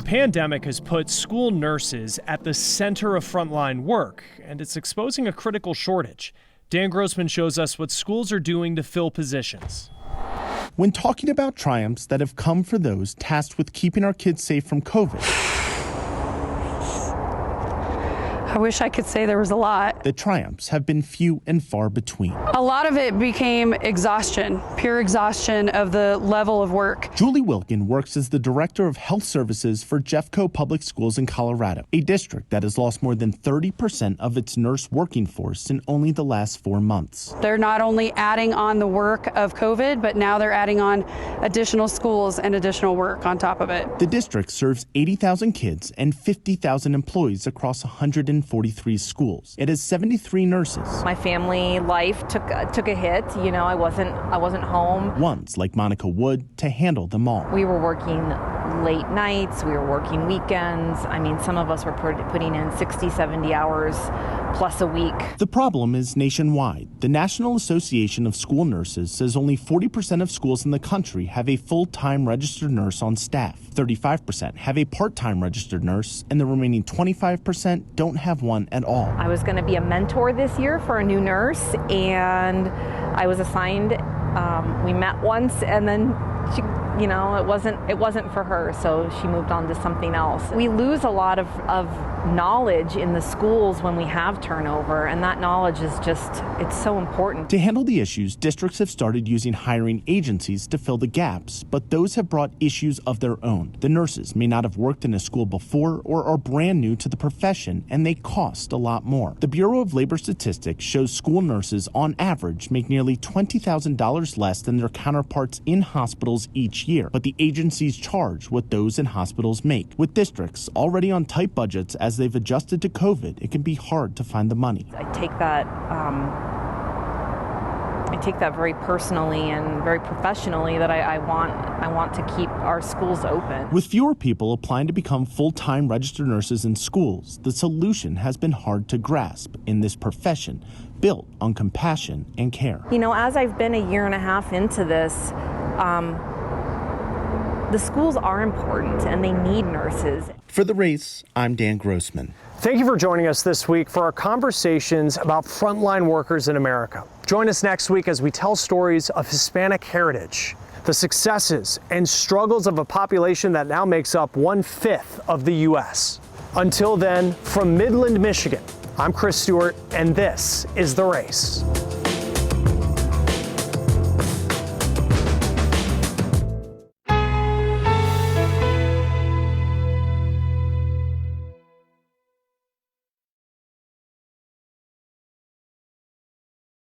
pandemic has put school nurses at the center of frontline work, and it's exposing a critical shortage. Dan Grossman shows us what schools are doing to fill positions. When talking about triumphs that have come for those tasked with keeping our kids safe from COVID, I wish I could say there was a lot. the triumphs have been few and far between. A lot of it became exhaustion, pure exhaustion of the level of work. Julie Wilkin works as the director of health services for Jeffco Public Schools in Colorado, a district that has lost more than 30% of its nurse working force in only the last 4 months. They're not only adding on the work of COVID, but now they're adding on additional schools and additional work on top of it. The district serves 80,000 kids and 50,000 employees across 143 schools. It has 73 nurses. My family life took a hit. You know, I wasn't home. Ones like Monica Wood to handle them all. We were working late nights. We were working weekends. I mean, some of us were putting in 60, 70 hours plus a week. The problem is nationwide. The National Association of School Nurses says only 40% of schools in the country have a full-time registered nurse on staff. 35% have a part-time registered nurse, and the remaining 25% don't have one at all. I was going to be a mentor this year for a new nurse, and I was assigned. We met once, and then she, it wasn't for her, so she moved on to something else. We lose a lot of knowledge in the schools when we have turnover, and that knowledge is it's so important. To handle the issues, districts have started using hiring agencies to fill the gaps, but those have brought issues of their own. The nurses may not have worked in a school before or are brand new to the profession, and they cost a lot more. The Bureau of Labor Statistics shows school nurses on average make nearly $20,000 less than their counterparts in hospitals each year, but the agencies charge what those in hospitals make. With districts already on tight budgets as they've adjusted to COVID, it can be hard to find the money. I take that very personally and very professionally, that I want to keep our schools open. With fewer people applying to become full-time registered nurses in schools, the solution has been hard to grasp in this profession built on compassion and care. You know, as I've been a year and a half into this, the schools are important and they need nurses. For The Race, I'm Dan Grossman. Thank you for joining us this week for our conversations about frontline workers in America. Join us next week as we tell stories of Hispanic heritage, the successes and struggles of a population that now makes up 1/5 of the U.S. Until then, from Midland, Michigan, I'm Chris Stewart, and this is The Race.